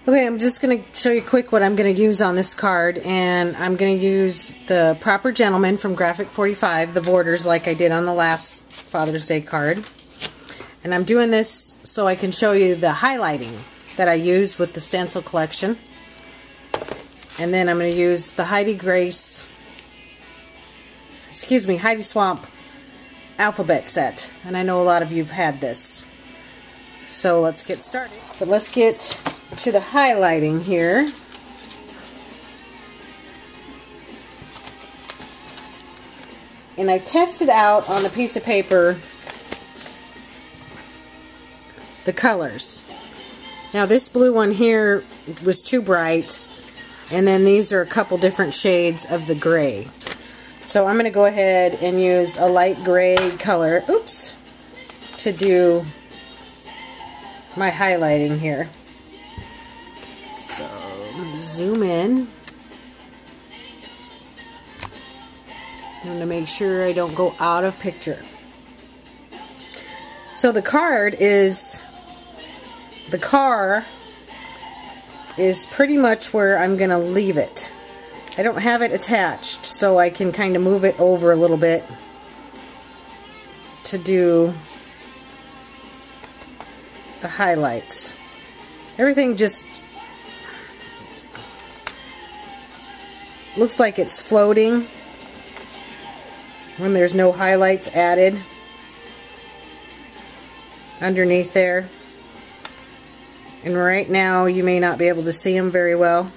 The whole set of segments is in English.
Okay, I'm just going to show you quick what I'm going to use on this card, and I'm going to use the Proper Gentleman from Graphic 45, the borders like I did on the last Father's Day card. And I'm doing this so I can show you the highlighting that I used with the stencil collection. And then I'm going to use the Heidi Swapp alphabet set. And I know a lot of you've had this. So let's get started. But let's get to the highlighting here. And I tested out on a piece of paper the colors. Now this blue one here was too bright, and then these are a couple different shades of the gray. So I'm going to go ahead and use a light gray color, to do my highlighting here. So I'm going to zoom in. I'm going to make sure I don't go out of picture. So the car is pretty much where I'm going to leave it. I don't have it attached, so I can kind of move it over a little bit to do the highlights. Everything just looks like it's floating when there's no highlights added underneath there. And right now you may not be able to see them very well.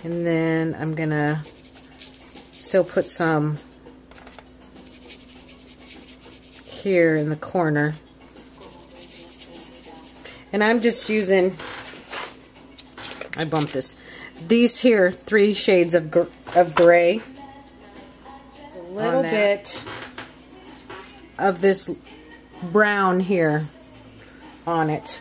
And then I'm gonna still put some here in the corner. And I'm just using, I bumped this, these here 3 shades of gray. A little bit of this brown here on it.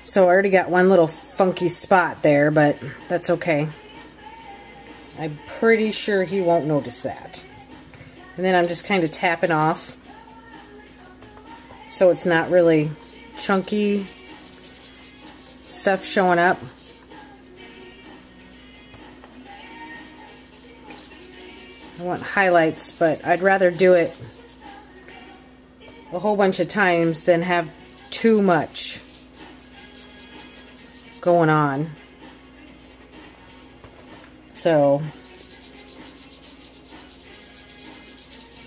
So I already got one little funky spot there, but that's okay. I'm pretty sure he won't notice that. And then I'm just kind of tapping off so it's not really chunky stuff showing up. I want highlights, but I'd rather do it a whole bunch of times than have too much going on. So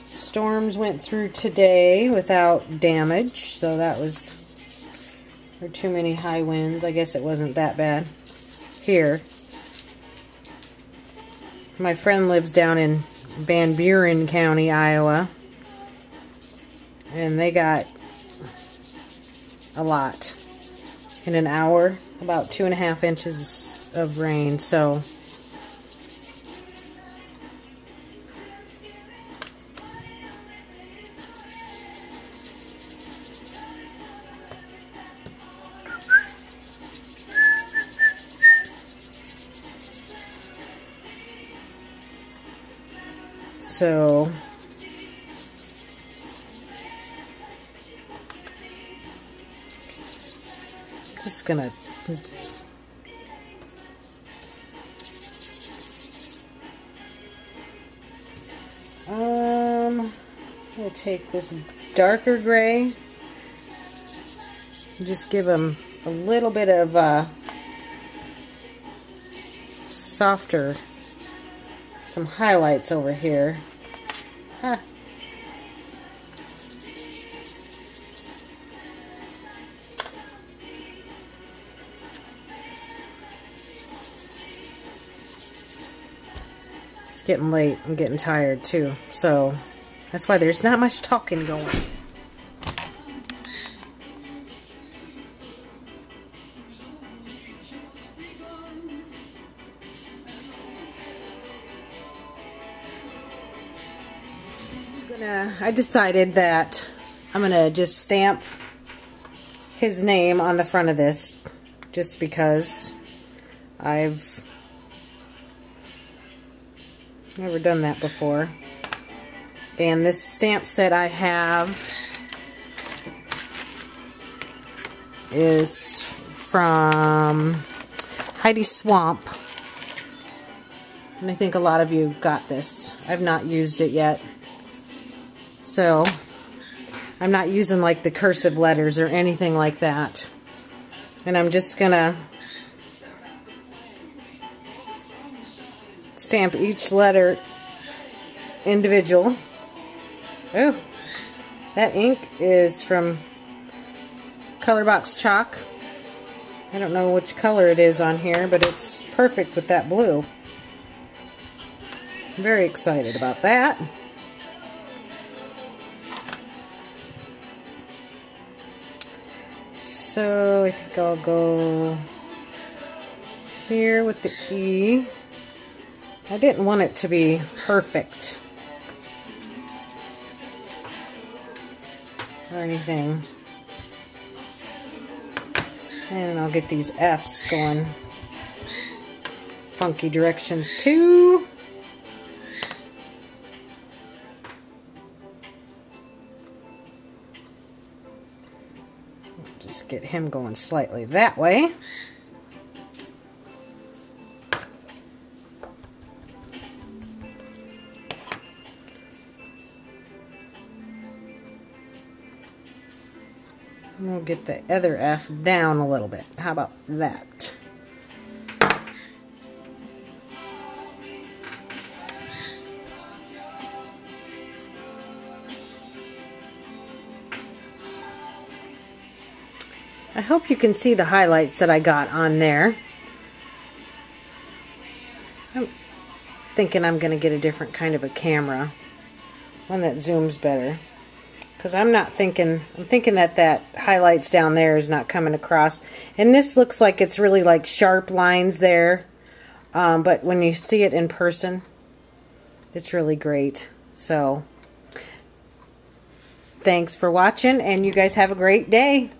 storms went through today without damage, so that was, or too many high winds. I guess it wasn't that bad here. My friend lives down in Van Buren County, Iowa, and they got a lot in an hour, about 2.5 inches of rain. So just gonna I'll take this darker gray and just give them a little bit of softer, some highlights over here. Huh. It's getting late. I'm getting tired too. So that's why there's not much talking going. I decided that I'm going to just stamp his name on the front of this, just because I've Never done that before. And this stamp set I have is from Heidi Swapp. And I think a lot of you got this. I've not used it yet. So, I'm not using like the cursive letters or anything like that. And I'm just gonna stamp each letter individual. Oh, that ink is from Colorbox Chalk. I don't know which color it is on here, but it's perfect with that blue. I'm very excited about that. So I think I'll go here with the E. I didn't want it to be perfect or anything. And I'll get these F's going funky directions too. Just get him going slightly that way. And we'll get the other F down a little bit. How about that? I hope you can see the highlights that I got on there. I'm thinking I'm going to get a different kind of a camera. One that zooms better. Because I'm thinking that highlights down there is not coming across. And this looks like it's really like sharp lines there. But when you see it in person, it's really great. So, thanks for watching, and you guys have a great day.